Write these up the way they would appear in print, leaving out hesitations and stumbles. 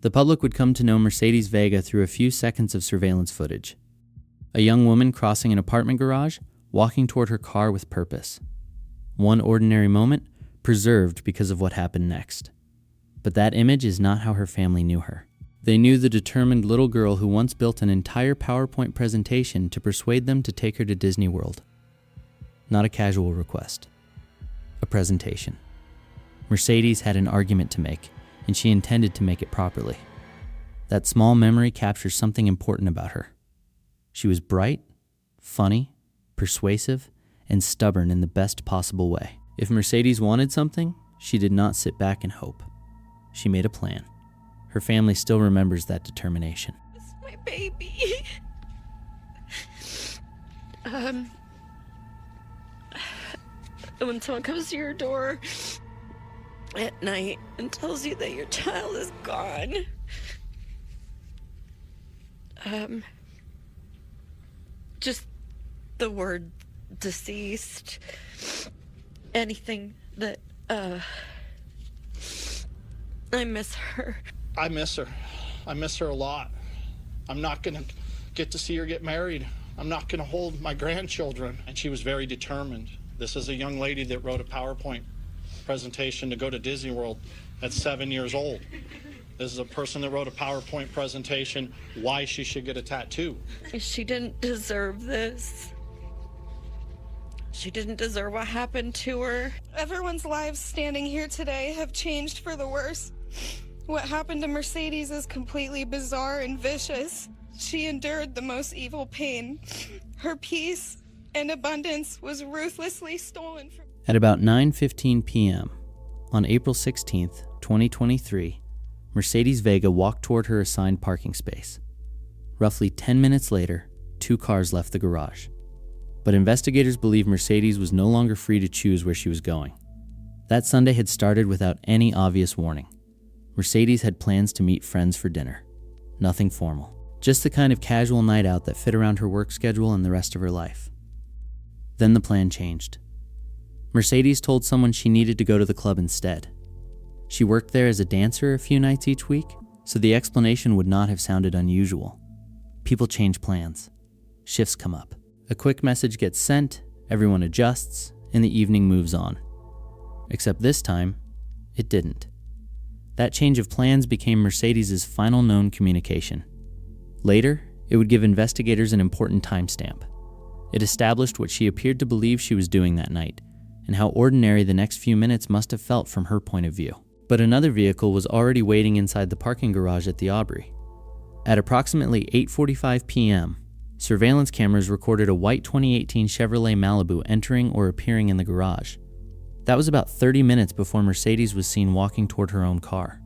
The public would come to know Mercedes Vega through a few seconds of surveillance footage. A young woman crossing an apartment garage, walking toward her car with purpose. One ordinary moment, preserved because of what happened next. But that image is not how her family knew her. They knew the determined little girl who once built an entire PowerPoint presentation to persuade them to take her to Disney World. Not a casual request. A presentation. Mercedes had an argument to make, and she intended to make it properly. That small memory captures something important about her. She was bright, funny, persuasive, and stubborn in the best possible way. If Mercedes wanted something, she did not sit back and hope. She made a plan. Her family still remembers that determination. It's my baby. When someone comes to your door at night and tells you that your child is gone, just the word deceased, anything that, I miss her. I miss her. I miss her a lot. I'm not gonna get to see her get married. I'm not gonna hold my grandchildren. And she was very determined. This is a young lady that wrote a PowerPoint presentation to go to Disney World at 7 years old. This is a person that wrote a PowerPoint presentation why she should get a tattoo. She didn't deserve this. She didn't deserve what happened to her. Everyone's lives standing here today have changed for the worse. What happened to Mercedes is completely bizarre and vicious. She endured the most evil pain. Her peace and abundance was ruthlessly stolen from her. At about 9:15 p.m. on April 16th, 2023, Mercedes Vega walked toward her assigned parking space. Roughly 10 minutes later, 2 cars left the garage. But investigators believe Mercedes was no longer free to choose where she was going. That Sunday had started without any obvious warning. Mercedes had plans to meet friends for dinner. Nothing formal. Just the kind of casual night out that fit around her work schedule and the rest of her life. Then the plan changed. Mercedes told someone she needed to go to the club instead. She worked there as a dancer a few nights each week, so the explanation would not have sounded unusual. People change plans. Shifts come up. A quick message gets sent, everyone adjusts, and the evening moves on. Except this time, it didn't. That change of plans became Mercedes' final known communication. Later, it would give investigators an important timestamp. It established what she appeared to believe she was doing that night, and how ordinary the next few minutes must have felt from her point of view. But another vehicle was already waiting inside the parking garage at the Aubrey. At approximately 8:45 p.m., surveillance cameras recorded a white 2018 Chevrolet Malibu entering or appearing in the garage. That was about 30 minutes before Mercedes was seen walking toward her own car.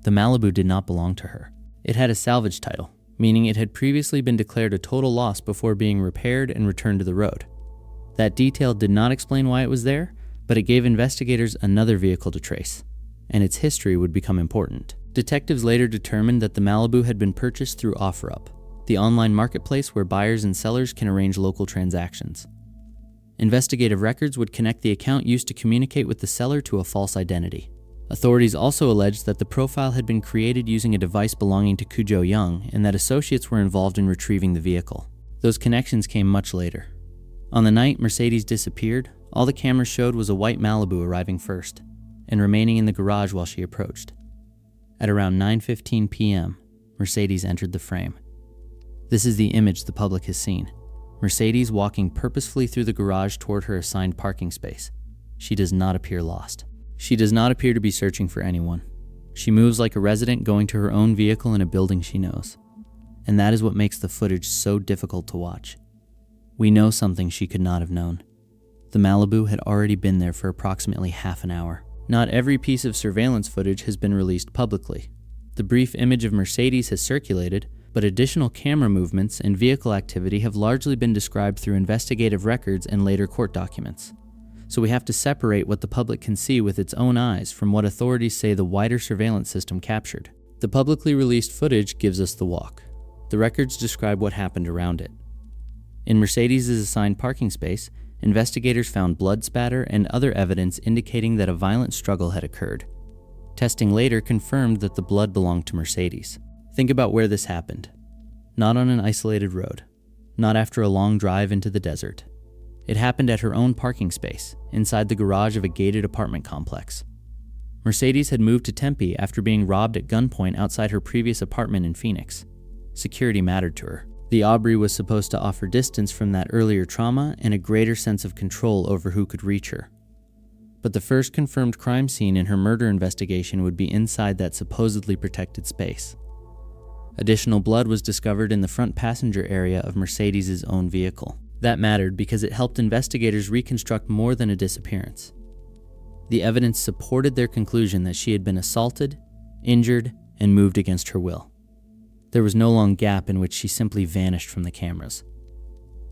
The Malibu did not belong to her. It had a salvage title, meaning it had previously been declared a total loss before being repaired and returned to the road. That detail did not explain why it was there, but it gave investigators another vehicle to trace, and its history would become important. Detectives later determined that the Malibu had been purchased through OfferUp, the online marketplace where buyers and sellers can arrange local transactions. Investigative records would connect the account used to communicate with the seller to a false identity. Authorities also alleged that the profile had been created using a device belonging to Cujo Young and that associates were involved in retrieving the vehicle. Those connections came much later. On the night Mercedes disappeared, all the cameras showed was a white Malibu arriving first and remaining in the garage while she approached. At around 9:15 p.m., Mercedes entered the frame. This is the image the public has seen. Mercedes walking purposefully through the garage toward her assigned parking space. She does not appear lost. She does not appear to be searching for anyone. She moves like a resident going to her own vehicle in a building she knows. And that is what makes the footage so difficult to watch. We know something she could not have known. The Malibu had already been there for approximately half an hour. Not every piece of surveillance footage has been released publicly. The brief image of Mercedes has circulated, but additional camera movements and vehicle activity have largely been described through investigative records and later court documents. So we have to separate what the public can see with its own eyes from what authorities say the wider surveillance system captured. The publicly released footage gives us the walk. The records describe what happened around it. In Mercedes' assigned parking space, investigators found blood spatter and other evidence indicating that a violent struggle had occurred. Testing later confirmed that the blood belonged to Mercedes. Think about where this happened. Not on an isolated road. Not after a long drive into the desert. It happened at her own parking space, inside the garage of a gated apartment complex. Mercedes had moved to Tempe after being robbed at gunpoint outside her previous apartment in Phoenix. Security mattered to her. The Aubrey was supposed to offer distance from that earlier trauma and a greater sense of control over who could reach her. But the first confirmed crime scene in her murder investigation would be inside that supposedly protected space. Additional blood was discovered in the front passenger area of Mercedes' own vehicle. That mattered because it helped investigators reconstruct more than a disappearance. The evidence supported their conclusion that she had been assaulted, injured, and moved against her will. There was no long gap in which she simply vanished from the cameras.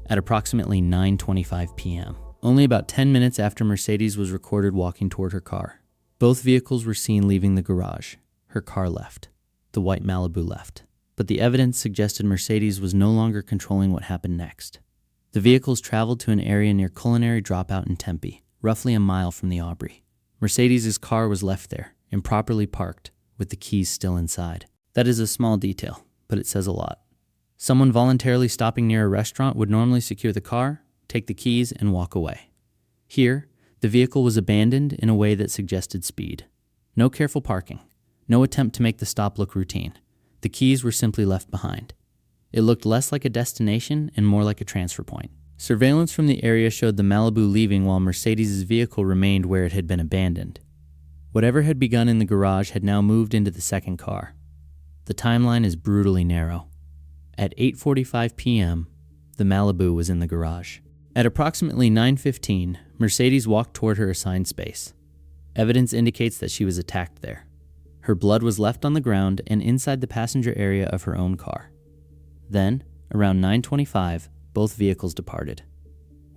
At approximately 9:25 p.m., only about 10 minutes after Mercedes was recorded walking toward her car, both vehicles were seen leaving the garage. Her car left. The white Malibu left. But the evidence suggested Mercedes was no longer controlling what happened next. The vehicles traveled to an area near Culinary Dropout in Tempe, roughly a mile from the Aubrey. Mercedes' car was left there, improperly parked, with the keys still inside. That is a small detail, but it says a lot. Someone voluntarily stopping near a restaurant would normally secure the car, take the keys, and walk away. Here, the vehicle was abandoned in a way that suggested speed. No careful parking, no attempt to make the stop look routine. The keys were simply left behind. It looked less like a destination and more like a transfer point. Surveillance from the area showed the Malibu leaving while Mercedes' vehicle remained where it had been abandoned. Whatever had begun in the garage had now moved into the second car. The timeline is brutally narrow. At 8:45 p.m., the Malibu was in the garage. At approximately 9:15, Mercedes walked toward her assigned space. Evidence indicates that she was attacked there. Her blood was left on the ground and inside the passenger area of her own car. Then, around 9:25, both vehicles departed.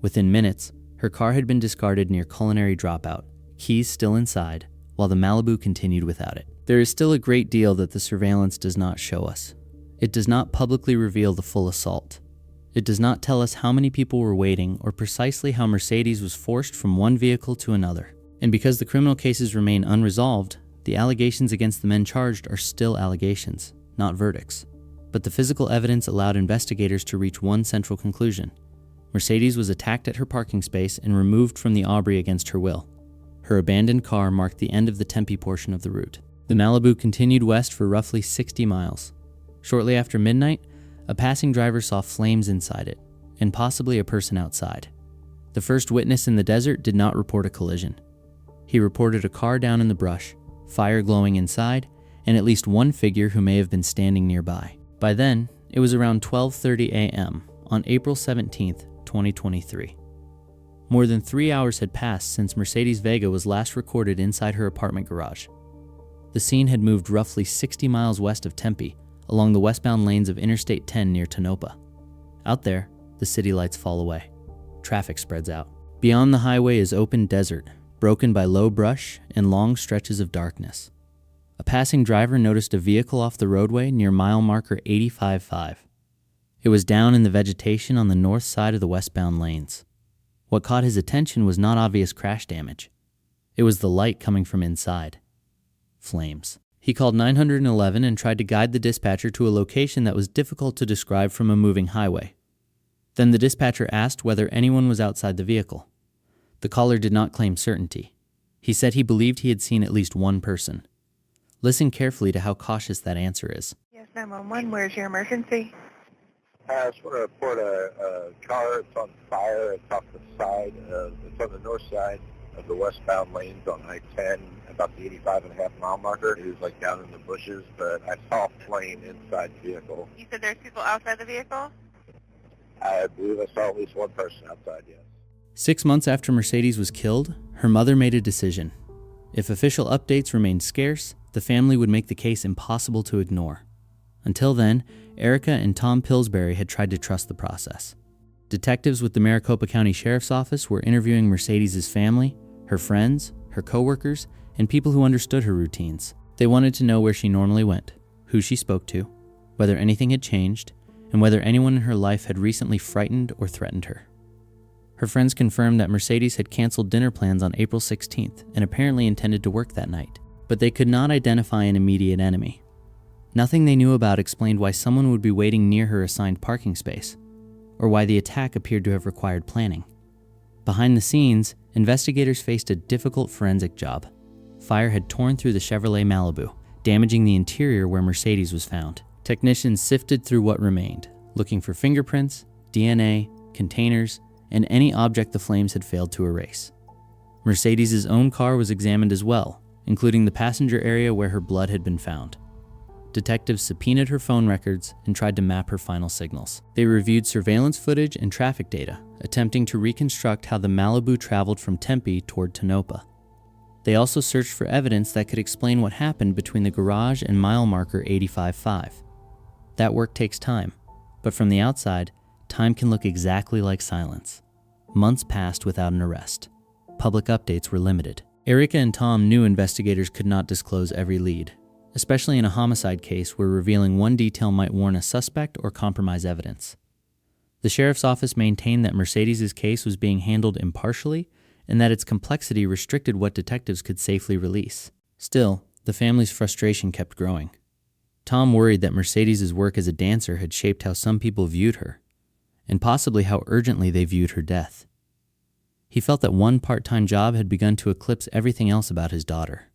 Within minutes, her car had been discarded near Culinary Dropout, keys still inside, while the Malibu continued without it. There is still a great deal that the surveillance does not show us. It does not publicly reveal the full assault. It does not tell us how many people were waiting or precisely how Mercedes was forced from one vehicle to another. And because the criminal cases remain unresolved, the allegations against the men charged are still allegations, not verdicts. But the physical evidence allowed investigators to reach one central conclusion. Mercedes was attacked at her parking space and removed from the Aubrey against her will. Her abandoned car marked the end of the Tempe portion of the route. The Malibu continued west for roughly 60 miles. Shortly after midnight, a passing driver saw flames inside it, and possibly a person outside. The first witness in the desert did not report a collision. He reported a car down in the brush, fire glowing inside, and at least one figure who may have been standing nearby. By then, it was around 12:30 a.m. on April 17, 2023. More than 3 hours had passed since Mercedes Vega was last recorded inside her apartment garage. The scene had moved roughly 60 miles west of Tempe, along the westbound lanes of Interstate 10 near Tonopah. Out there, the city lights fall away. Traffic spreads out. Beyond the highway is open desert, broken by low brush and long stretches of darkness. A passing driver noticed a vehicle off the roadway near mile marker 85.5. It was down in the vegetation on the north side of the westbound lanes. What caught his attention was not obvious crash damage. It was the light coming from inside. Flames. He called 911 and tried to guide the dispatcher to a location that was difficult to describe from a moving highway. Then the dispatcher asked whether anyone was outside the vehicle. The caller did not claim certainty. He said he believed he had seen at least one person. Listen carefully to how cautious that answer is. Yes, 911, where's your emergency? I just want to report a car. It's on fire. It's off the side. It's on the north side of the westbound lanes on I-10, about the 85.5 mile marker. It was like down in the bushes, but I saw a flame inside the vehicle. You said there's people outside the vehicle? I believe I saw at least one person outside, yes. 6 months after Mercedes was killed, her mother made a decision. If official updates remained scarce, the family would make the case impossible to ignore. Until then, Erica and Tom Pillsbury had tried to trust the process. Detectives with the Maricopa County Sheriff's Office were interviewing Mercedes' family, her friends, her coworkers, and people who understood her routines. They wanted to know where she normally went, who she spoke to, whether anything had changed, and whether anyone in her life had recently frightened or threatened her. Her friends confirmed that Mercedes had canceled dinner plans on April 16th and apparently intended to work that night. but they could not identify an immediate enemy. Nothing they knew about explained why someone would be waiting near her assigned parking space, or why the attack appeared to have required planning. Behind the scenes, investigators faced a difficult forensic job. Fire had torn through the Chevrolet Malibu, damaging the interior where Mercedes was found. Technicians sifted through what remained, looking for fingerprints, DNA, containers, and any object the flames had failed to erase. Mercedes' own car was examined as well, including the passenger area where her blood had been found. Detectives subpoenaed her phone records and tried to map her final signals. They reviewed surveillance footage and traffic data, attempting to reconstruct how the Malibu traveled from Tempe toward Tonopah. They also searched for evidence that could explain what happened between the garage and mile marker 85.5. That work takes time, but from the outside, time can look exactly like silence. Months passed without an arrest. Public updates were limited. Erica and Tom knew investigators could not disclose every lead, especially in a homicide case where revealing one detail might warn a suspect or compromise evidence. The sheriff's office maintained that Mercedes' case was being handled impartially and that its complexity restricted what detectives could safely release. Still, the family's frustration kept growing. Tom worried that Mercedes' work as a dancer had shaped how some people viewed her, and possibly how urgently they viewed her death. He felt that one part-time job had begun to eclipse everything else about his daughter.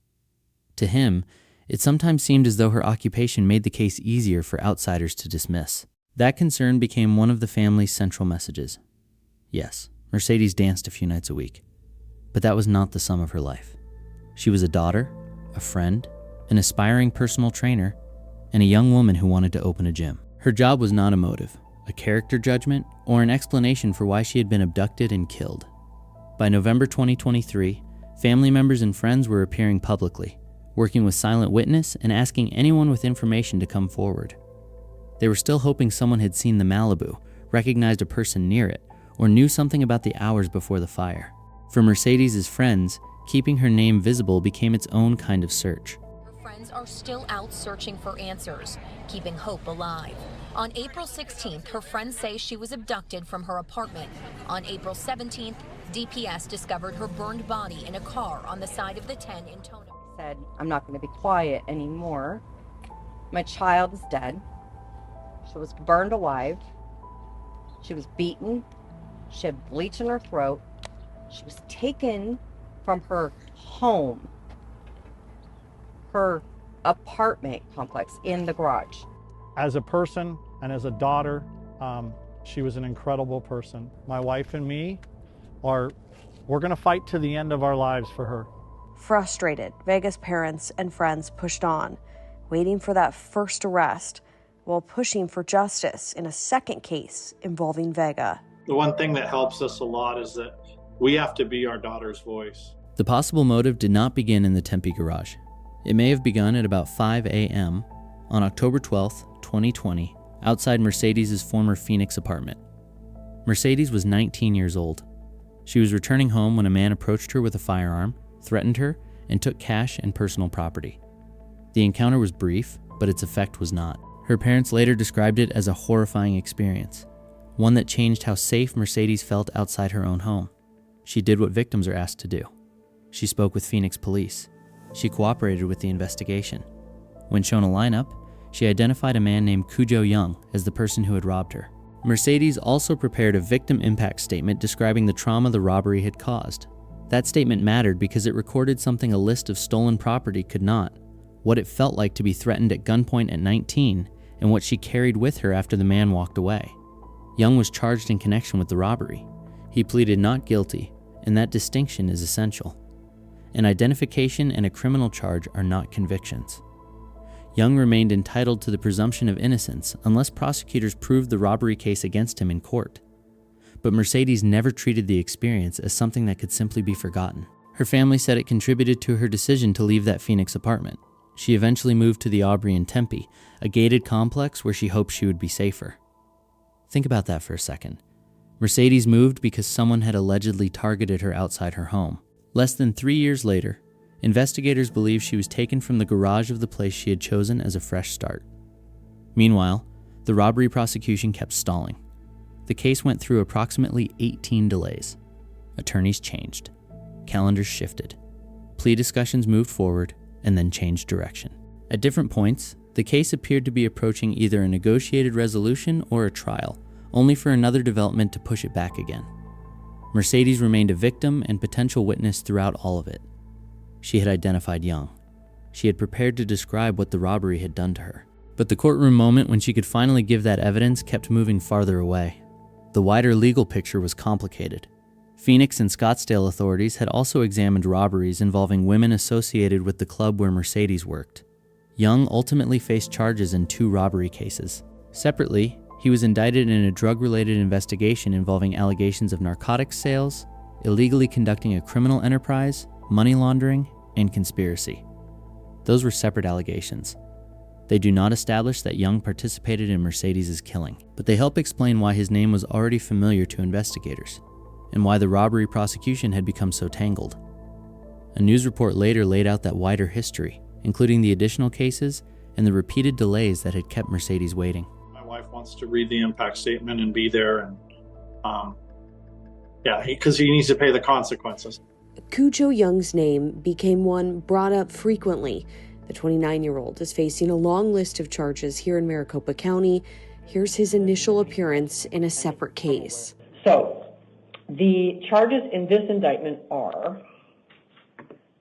To him, it sometimes seemed as though her occupation made the case easier for outsiders to dismiss. That concern became one of the family's central messages. Yes, Mercedes danced a few nights a week, but that was not the sum of her life. She was a daughter, a friend, an aspiring personal trainer, and a young woman who wanted to open a gym. Her job was not a motive, a character judgment, or an explanation for why she had been abducted and killed. By November 2023, family members and friends were appearing publicly, working with silent witness and asking anyone with information to come forward. They were still hoping someone had seen the Malibu, recognized a person near it, or knew something about the hours before the fire. For Mercedes' friends, keeping her name visible became its own kind of search. Her friends are still out searching for answers, keeping hope alive. On April 16th, her friends say she was abducted from her apartment. On April 17th, DPS discovered her burned body in a car on the side of the 10 in Tonopah. Said, I'm not going to be quiet anymore. My child is dead. She was burned alive. She was beaten. She had bleach in her throat. She was taken from her home, her apartment complex in the garage. As a person and as a daughter, she was an incredible person. My wife and me we're going to fight to the end of our lives for her. Frustrated, Vega's parents and friends pushed on, waiting for that first arrest while pushing for justice in a second case involving Vega. The one thing that helps us a lot is that we have to be our daughter's voice. The possible motive did not begin in the Tempe garage. It may have begun at about 5 a.m. on October 12th, 2020, outside Mercedes' former Phoenix apartment. Mercedes was 19 years old. She was returning home when a man approached her with a firearm, threatened her, and took cash and personal property. The encounter was brief, but its effect was not. Her parents later described it as a horrifying experience, one that changed how safe Mercedes felt outside her own home. She did what victims are asked to do. She spoke with Phoenix police. She cooperated with the investigation. When shown a lineup, she identified a man named Cujo Young as the person who had robbed her. Mercedes also prepared a victim impact statement describing the trauma the robbery had caused. That statement mattered because it recorded something a list of stolen property could not: what it felt like to be threatened at gunpoint at 19, and what she carried with her after the man walked away. Young was charged in connection with the robbery. He pleaded not guilty, and that distinction is essential. An identification and a criminal charge are not convictions. Young remained entitled to the presumption of innocence unless prosecutors proved the robbery case against him in court. But Mercedes never treated the experience as something that could simply be forgotten. Her family said it contributed to her decision to leave that Phoenix apartment. She eventually moved to the Aubrey in Tempe, a gated complex where she hoped she would be safer. Think about that for a second. Mercedes moved because someone had allegedly targeted her outside her home. Less than 3 years later, investigators believe she was taken from the garage of the place she had chosen as a fresh start. Meanwhile, the robbery prosecution kept stalling. The case went through approximately 18 delays. Attorneys changed. Calendars shifted. Plea discussions moved forward, and then changed direction. At different points, the case appeared to be approaching either a negotiated resolution or a trial, only for another development to push it back again. Mercedes remained a victim and potential witness throughout all of it. She had identified Young. She had prepared to describe what the robbery had done to her. But the courtroom moment when she could finally give that evidence kept moving farther away. The wider legal picture was complicated. Phoenix and Scottsdale authorities had also examined robberies involving women associated with the club where Mercedes worked. Young ultimately faced charges in 2 robbery cases. Separately, he was indicted in a drug-related investigation involving allegations of narcotics sales, illegally conducting a criminal enterprise, money laundering, and conspiracy. Those were separate allegations. They do not establish that Young participated in Mercedes' killing, but they help explain why his name was already familiar to investigators, and why the robbery prosecution had become so tangled. A news report later laid out that wider history, including the additional cases and the repeated delays that had kept Mercedes waiting. My wife wants to read the impact statement and be there, and because he needs to pay the consequences. Cujo Young's name became one brought up frequently. The 29-year-old is facing a long list of charges here in Maricopa County. Here's his initial appearance in a separate case. So, the charges in this indictment are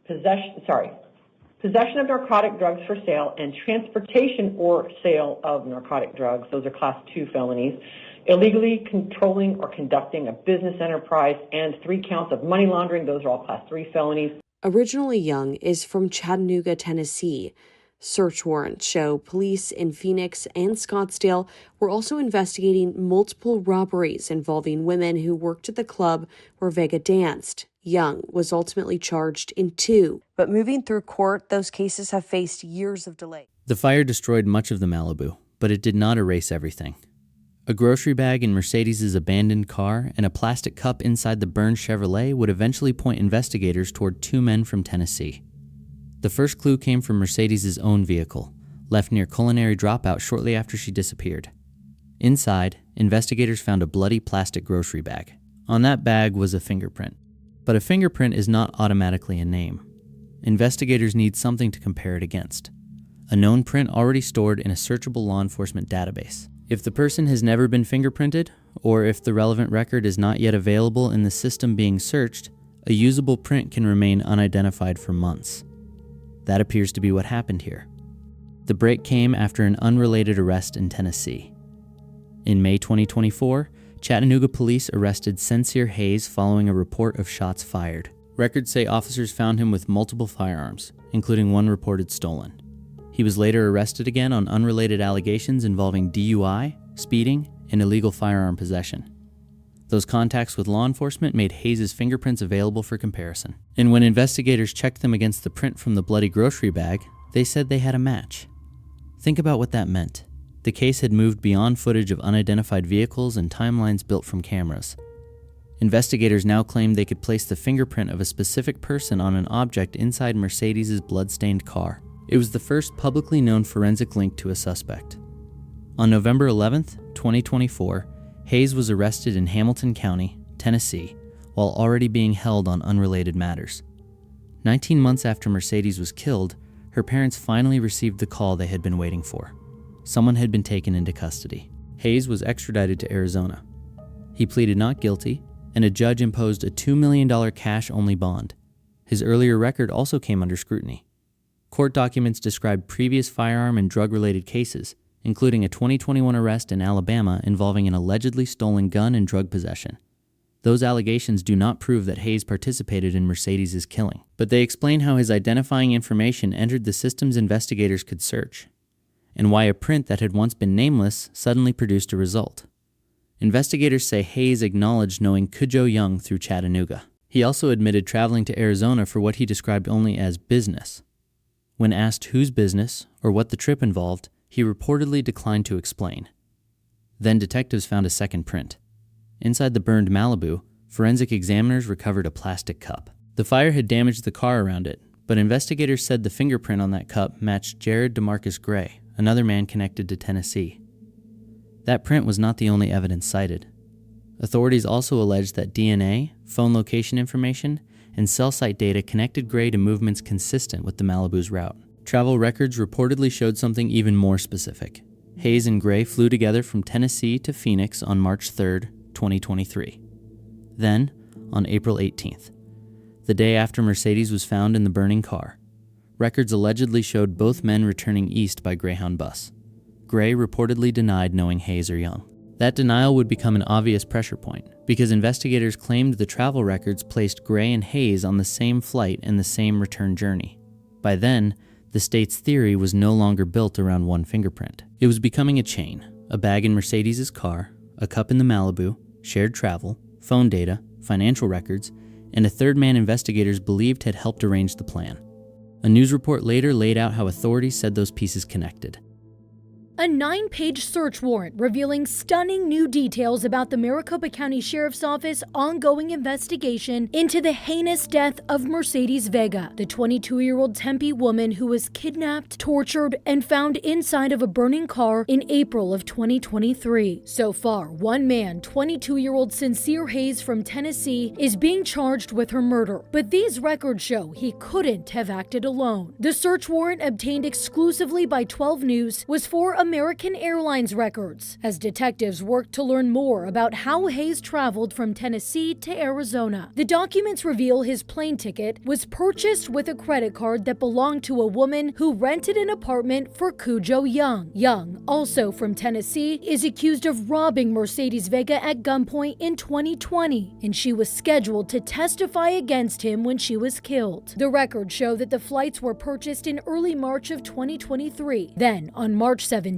possession of narcotic drugs for sale and transportation or sale of narcotic drugs. Those are Class 2 felonies. Illegally controlling or conducting a business enterprise, and 3 counts of money laundering. Those are all Class 3 felonies. Originally Young is from Chattanooga, Tennessee. Search warrants show police in Phoenix and Scottsdale were also investigating multiple robberies involving women who worked at the club where Vega danced. Young was ultimately charged in 2. But moving through court, those cases have faced years of delay. The fire destroyed much of the Malibu, but it did not erase everything. A grocery bag in Mercedes' abandoned car and a plastic cup inside the burned Chevrolet would eventually point investigators toward 2 men from Tennessee. The first clue came from Mercedes' own vehicle, left near Culinary Dropout shortly after she disappeared. Inside, investigators found a bloody plastic grocery bag. On that bag was a fingerprint. But a fingerprint is not automatically a name. Investigators need something to compare it against. A known print already stored in a searchable law enforcement database. If the person has never been fingerprinted, or if the relevant record is not yet available in the system being searched, a usable print can remain unidentified for months. That appears to be what happened here. The break came after an unrelated arrest in Tennessee. In May 2024, Chattanooga police arrested Sincere Hayes following a report of shots fired. Records say officers found him with multiple firearms, including one reported stolen. He was later arrested again on unrelated allegations involving DUI, speeding, and illegal firearm possession. Those contacts with law enforcement made Hayes' fingerprints available for comparison. And when investigators checked them against the print from the bloody grocery bag, they said they had a match. Think about what that meant. The case had moved beyond footage of unidentified vehicles and timelines built from cameras. Investigators now claimed they could place the fingerprint of a specific person on an object inside Mercedes' blood-stained car. It was the first publicly known forensic link to a suspect. On November 11th, 2024, Hayes was arrested in Hamilton County, Tennessee, while already being held on unrelated matters. 19 months after Mercedes was killed, her parents finally received the call they had been waiting for. Someone had been taken into custody. Hayes was extradited to Arizona. He pleaded not guilty, and a judge imposed a $2 million cash-only bond. His earlier record also came under scrutiny. Court documents described previous firearm and drug-related cases, including a 2021 arrest in Alabama involving an allegedly stolen gun and drug possession. Those allegations do not prove that Hayes participated in Mercedes' killing, but they explain how his identifying information entered the systems investigators could search, and why a print that had once been nameless suddenly produced a result. Investigators say Hayes acknowledged knowing Cujo Young through Chattanooga. He also admitted traveling to Arizona for what he described only as business. When asked whose business or what the trip involved, he reportedly declined to explain. Then detectives found a second print. Inside the burned Malibu, forensic examiners recovered a plastic cup. The fire had damaged the car around it, but investigators said the fingerprint on that cup matched Jared DeMarcus Gray, another man connected to Tennessee. That print was not the only evidence cited. Authorities also alleged that DNA, phone location information, and cell site data connected Gray to movements consistent with the Malibu's route. Travel records reportedly showed something even more specific. Hayes and Gray flew together from Tennessee to Phoenix on March 3, 2023. Then, on April 18th, the day after Mercedes was found in the burning car, records allegedly showed both men returning east by Greyhound bus. Gray reportedly denied knowing Hayes or Young. That denial would become an obvious pressure point, because investigators claimed the travel records placed Gray and Hayes on the same flight and the same return journey. By then, the state's theory was no longer built around one fingerprint. It was becoming a chain: a bag in Mercedes' car, a cup in the Malibu, shared travel, phone data, financial records, and a third man investigators believed had helped arrange the plan. A news report later laid out how authorities said those pieces connected. A 9-page search warrant revealing stunning new details about the Maricopa County Sheriff's Office ongoing investigation into the heinous death of Mercedes Vega, the 22-year-old Tempe woman who was kidnapped, tortured, and found inside of a burning car in April of 2023. So far, one man, 22-year-old Sincere Hayes from Tennessee, is being charged with her murder. But these records show he couldn't have acted alone. The search warrant, obtained exclusively by 12 News, was for American Airlines records, as detectives worked to learn more about how Hayes traveled from Tennessee to Arizona. The documents reveal his plane ticket was purchased with a credit card that belonged to a woman who rented an apartment for Cujo Young. Young, also from Tennessee, is accused of robbing Mercedes Vega at gunpoint in 2020, and she was scheduled to testify against him when she was killed. The records show that the flights were purchased in early March of 2023. Then, on March 17th,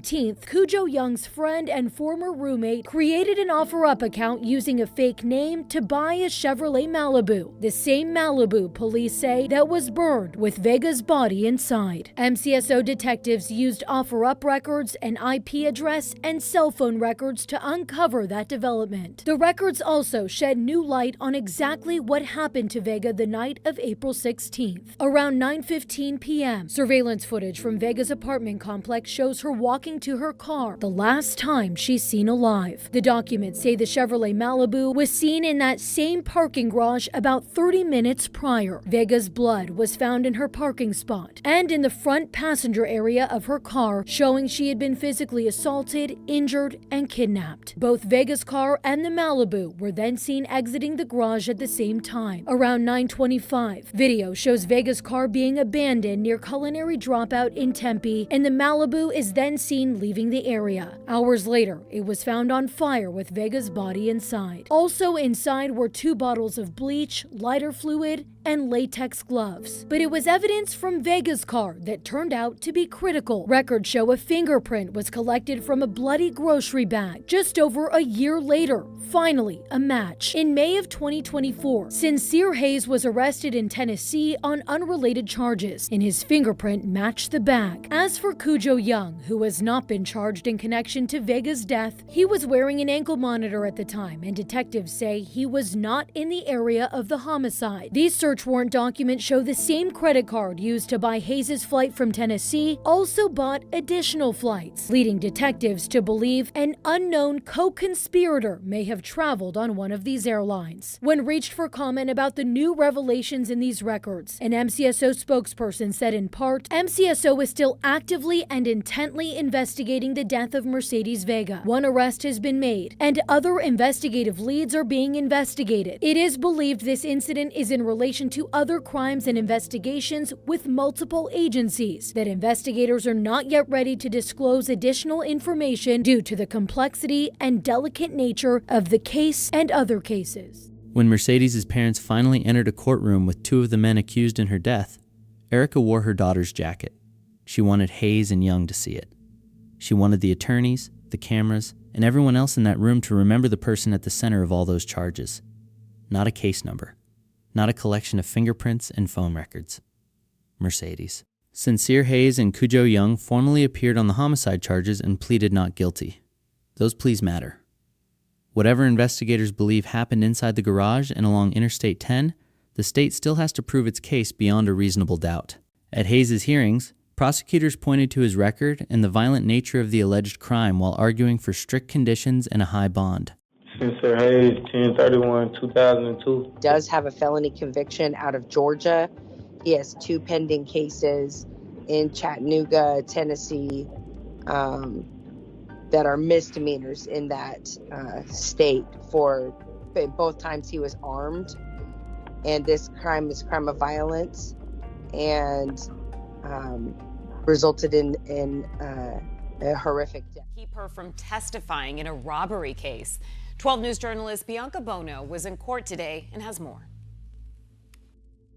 Cujo Young's friend and former roommate created an OfferUp account using a fake name to buy a Chevrolet Malibu, the same Malibu police say that was burned with Vega's body inside. MCSO detectives used OfferUp records, an IP address, and cell phone records to uncover that development. The records also shed new light on exactly what happened to Vega the night of April 16th. Around 9:15 p.m., surveillance footage from Vega's apartment complex shows her walking to her car, the last time she's seen alive. The documents say the Chevrolet Malibu was seen in that same parking garage about 30 minutes prior. Vega's blood was found in her parking spot and in the front passenger area of her car, showing she had been physically assaulted, injured, and kidnapped. Both Vega's car and the Malibu were then seen exiting the garage at the same time. Around 9:25, video shows Vega's car being abandoned near Culinary Dropout in Tempe, and the Malibu is then seen leaving the area. Hours later, it was found on fire with Vega's body inside. Also inside were 2 bottles of bleach, lighter fluid, and latex gloves. But it was evidence from Vega's car that turned out to be critical. Records show a fingerprint was collected from a bloody grocery bag. Just over a year later, finally, a match. In May of 2024, Sincere Hayes was arrested in Tennessee on unrelated charges, and his fingerprint matched the bag. As for Cujo Young, who has not been charged in connection to Vega's death, he was wearing an ankle monitor at the time, and detectives say he was not in the area of the homicide. These search warrant documents show the same credit card used to buy Hayes' flight from Tennessee also bought additional flights, leading detectives to believe an unknown co-conspirator may have traveled on one of these airlines. When reached for comment about the new revelations in these records, an MCSO spokesperson said in part, MCSO is still actively and intently investigating the death of Mercedes Vega. One arrest has been made, and other investigative leads are being investigated. It is believed this incident is in relation to other crimes and investigations with multiple agencies, that investigators are not yet ready to disclose additional information due to the complexity and delicate nature of the case and other cases. When Mercedes' parents finally entered a courtroom with 2 of the men accused in her death, Erica wore her daughter's jacket. She wanted Hayes and Young to see it. She wanted the attorneys, the cameras, and everyone else in that room to remember the person at the center of all those charges. Not a case number. Not a collection of fingerprints and phone records. Mercedes. Sincere Hayes and Cujo Young formally appeared on the homicide charges and pleaded not guilty. Those pleas matter. Whatever investigators believe happened inside the garage and along Interstate 10, the state still has to prove its case beyond a reasonable doubt. At Hayes' hearings, prosecutors pointed to his record and the violent nature of the alleged crime while arguing for strict conditions and a high bond. Spencer Hayes, 10/31/2002. Does have a felony conviction out of Georgia. He has 2 pending cases in Chattanooga, Tennessee, that are misdemeanors in that state. For both times he was armed, and this crime is crime of violence, and resulted in a horrific death. Keep her from testifying in a robbery case. 12 News journalist Bianca Bono was in court today and has more.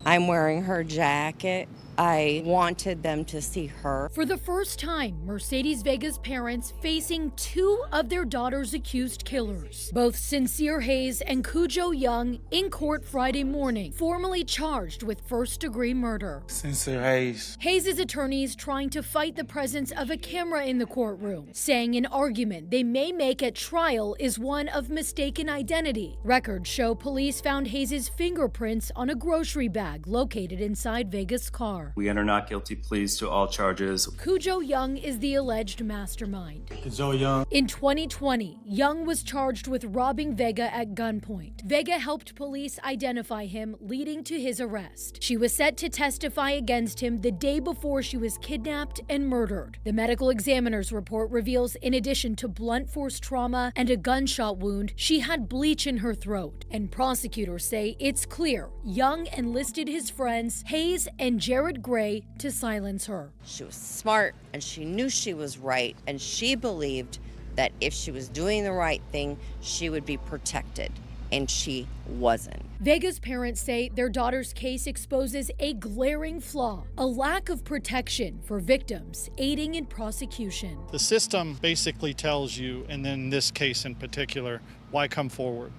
I'm wearing her jacket. I wanted them to see her. For the first time, Mercedes Vega's parents facing 2 of their daughter's accused killers. Both Sincere Hayes and Cujo Young in court Friday morning, formally charged with first-degree murder. Sincere Hayes. Hayes' attorneys trying to fight the presence of a camera in the courtroom, saying an argument they may make at trial is one of mistaken identity. Records show police found Hayes' fingerprints on a grocery bag located inside Vega's car. We enter not guilty pleas to all charges. Cujo Young is the alleged mastermind. Cujo Young. In 2020, Young was charged with robbing Vega at gunpoint. Vega helped police identify him, leading to his arrest. She was set to testify against him the day before she was kidnapped and murdered. The medical examiner's report reveals, in addition to blunt force trauma and a gunshot wound, she had bleach in her throat. And prosecutors say it's clear Young enlisted his friends Hayes and Jared Gray to silence her. She was smart, and she knew she was right, and she believed that if she was doing the right thing, she would be protected, and she wasn't. Vega's parents say their daughter's case exposes a glaring flaw, a lack of protection for victims aiding in prosecution. The system basically tells you, and in this case in particular, why come forward?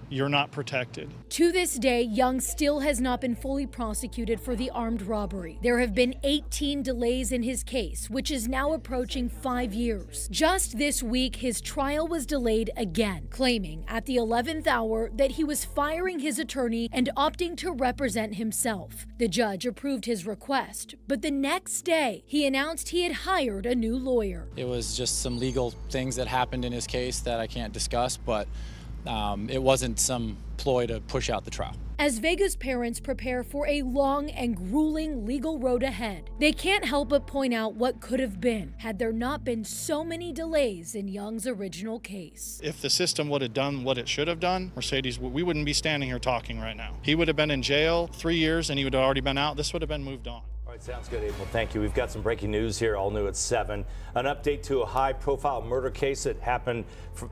You're not protected. To this day, Young still has not been fully prosecuted for the armed robbery. There have been 18 delays in his case, which is now approaching 5 years. Just this week, his trial was delayed again, claiming at the 11th hour that he was firing his attorney and opting to represent himself. The judge approved his request, but the next day, he announced he had hired a new lawyer. It was just some legal things that happened in his case that I can't discuss, but it wasn't some ploy to push out the trial. As Vega's parents prepare for a long and grueling legal road ahead, they can't help but point out what could have been had there not been so many delays in Young's original case. If the system would have done what it should have done, Mercedes, we wouldn't be standing here talking right now. He would have been in jail 3 years and he would have already been out. This would have been moved on. All right, sounds good, April. Thank you. We've got some breaking news here, all new at 7. An update to a high-profile murder case that happened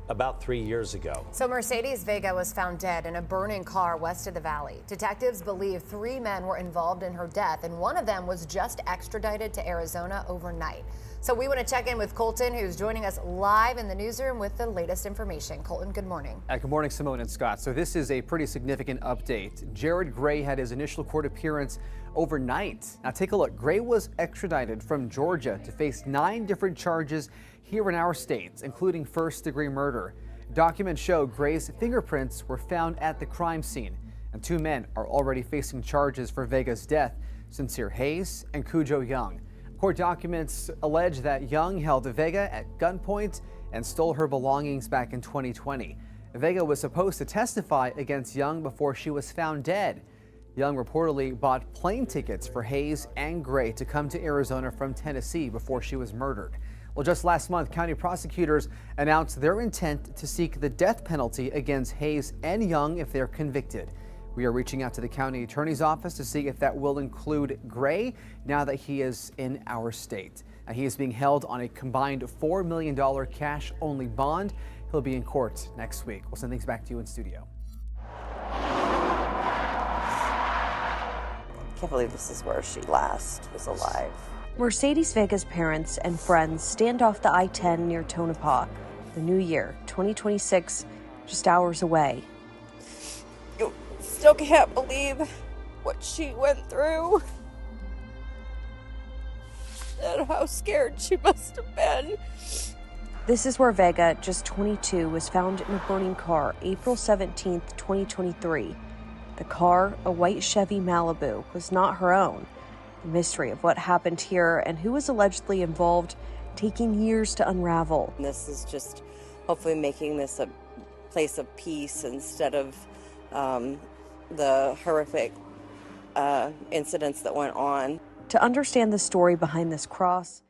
about 3 years ago. So Mercedes Vega was found dead in a burning car west of the valley. Detectives believe 3 men were involved in her death, and one of them was just extradited to Arizona overnight. So we want to check in with Colton, who's joining us live in the newsroom with the latest information. Colton, good morning. Good morning, Simone and Scott. So this is a pretty significant update. Jared Gray had his initial court appearance overnight. Now take a look. Gray was extradited from Georgia to face 9 different charges here in our states, including first-degree murder. Documents show Gray's fingerprints were found at the crime scene, and 2 men are already facing charges for Vega's death, Sincere Hayes and Cujo Young. Court documents allege that Young held Vega at gunpoint and stole her belongings back in 2020. Vega was supposed to testify against Young before she was found dead. Young reportedly bought plane tickets for Hayes and Gray to come to Arizona from Tennessee before she was murdered. Well, just last month, county prosecutors announced their intent to seek the death penalty against Hayes and Young if they're convicted. We are reaching out to the county attorney's office to see if that will include Gray now that he is in our state. He is being held on a combined $4 million cash-only bond. He'll be in court next week. We'll send things back to you in studio. I can't believe this is where she last was alive. Mercedes Vega's parents and friends stand off the I-10 near Tonopah. The new year, 2026, just hours away. Still can't believe what she went through and how scared she must have been. This is where Vega, just 22, was found in a burning car April 17th, 2023. The car, a white Chevy Malibu, was not her own. The mystery of what happened here and who was allegedly involved taking years to unravel. This is just hopefully making this a place of peace instead of the horrific incidents that went on. To understand the story behind this cross,